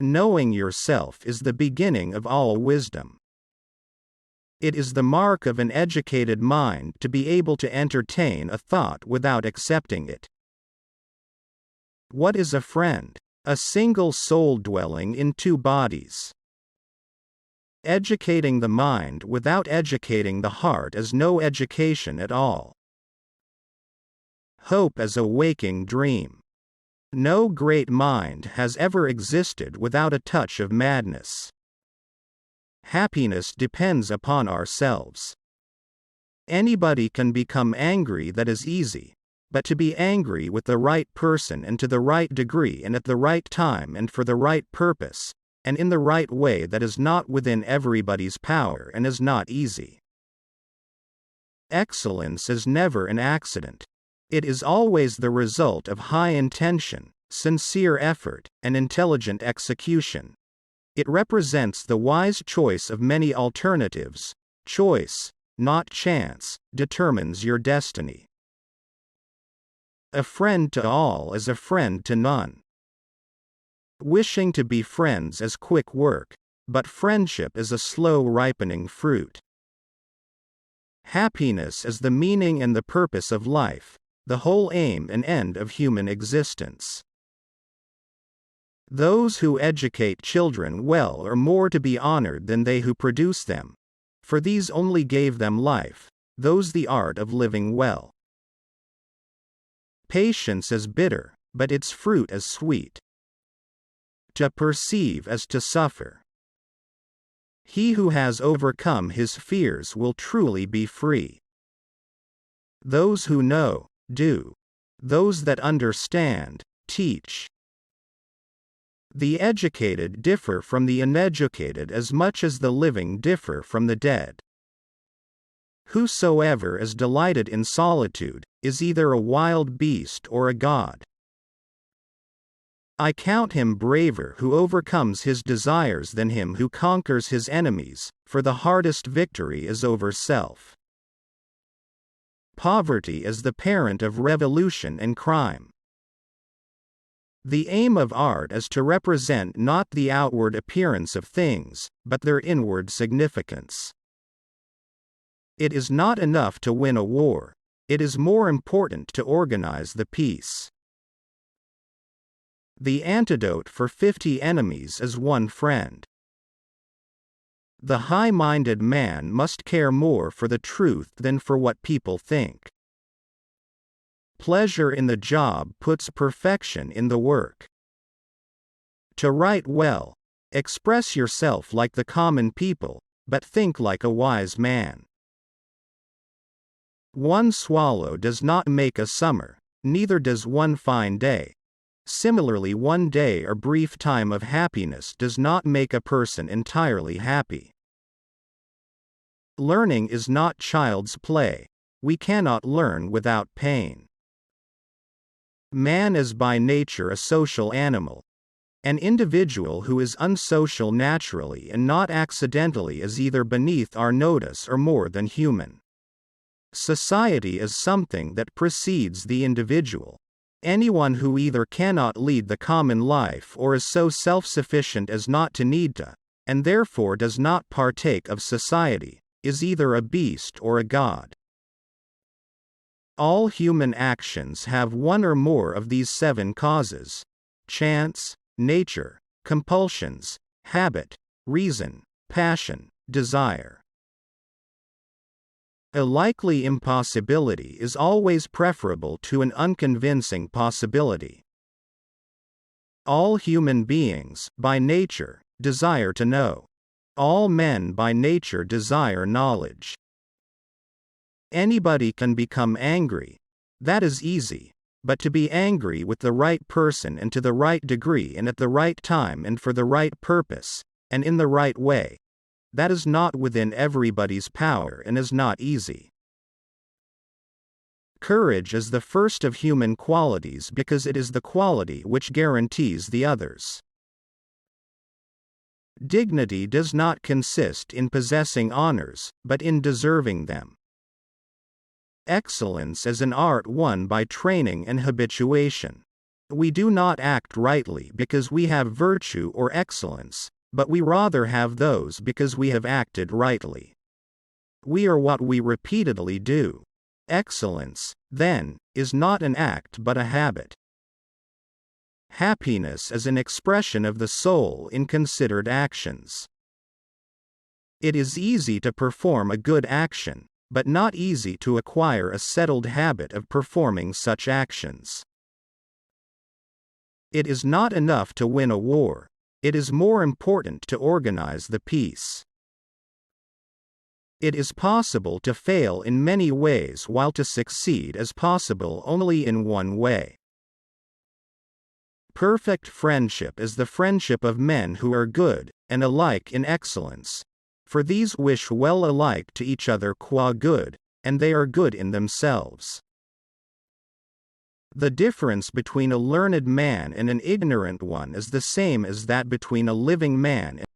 Knowing yourself is the beginning of all wisdom. It is the mark of an educated mind to be able to entertain a thought without accepting it. What is a friend? A single soul dwelling in two bodies. Educating the mind without educating the heart is no education at all. Hope as a waking dream. No great mind has ever existed without a touch of madness. Happiness depends upon ourselves. Anybody can become angry, that is easy, but to be angry with the right person and to the right degree and at the right time and for the right purpose, and in the right way, that is not within everybody's power and is not easy. Excellence is never an accident. It is always the result of high intention, sincere effort, and intelligent execution. It represents the wise choice of many alternatives. Choice, not chance, determines your destiny. A friend to all is a friend to none. Wishing to be friends is quick work, but friendship is a slow ripening fruit. Happiness is the meaning and the purpose of life, the whole aim and end of human existence. Those who educate children well are more to be honored than they who produce them, for these only gave them life, those the art of living well. Patience is bitter, but its fruit is sweet. To perceive is to suffer. He who has overcome his fears will truly be free. Those who know, do. Those that understand, teach. The educated differ from the uneducated as much as the living differ from the dead. Whosoever is delighted in solitude is either a wild beast or a god. I count him braver who overcomes his desires than him who conquers his enemies, for the hardest victory is over self. Poverty is the parent of revolution and crime. The aim of art is to represent not the outward appearance of things, but their inward significance. It is not enough to win a war, it is more important to organize the peace. The antidote for 50 enemies is one friend. The high-minded man must care more for the truth than for what people think. Pleasure in the job puts perfection in the work. To write well, express yourself like the common people, but think like a wise man. One swallow does not make a summer, neither does one fine day. Similarly, one day or brief time of happiness does not make a person entirely happy. Learning is not child's play. We cannot learn without pain. Man is by nature a social animal. An individual who is unsocial naturally and not accidentally is either beneath our notice or more than human. Society is something that precedes the individual. Anyone who either cannot lead the common life or is so self-sufficient as not to need to, and therefore does not partake of society, is either a beast or a god. All human actions have one or more of these 7 causes: chance, nature, compulsions, habit, reason, passion, desire. A likely impossibility is always preferable to an unconvincing possibility. All human beings, by nature, desire to know. All men by nature desire knowledge. Anybody can become angry. That is easy. But to be angry with the right person and to the right degree and at the right time and for the right purpose, and in the right way, that is not within everybody's power and is not easy. Courage is the first of human qualities because it is the quality which guarantees the others. Dignity does not consist in possessing honors, but in deserving them. Excellence is an art won by training and habituation. We do not act rightly because we have virtue or excellence, but we rather have those because we have acted rightly. We are what we repeatedly do. Excellence, then, is not an act but a habit. Happiness is an expression of the soul in considered actions. It is easy to perform a good action, but not easy to acquire a settled habit of performing such actions. It is not enough to win a war, it is more important to organize the peace. It is possible to fail in many ways while to succeed is possible only in one way. Perfect friendship is the friendship of men who are good, and alike in excellence. For these wish well alike to each other qua good, and they are good in themselves. The difference between a learned man and an ignorant one is the same as that between a living man and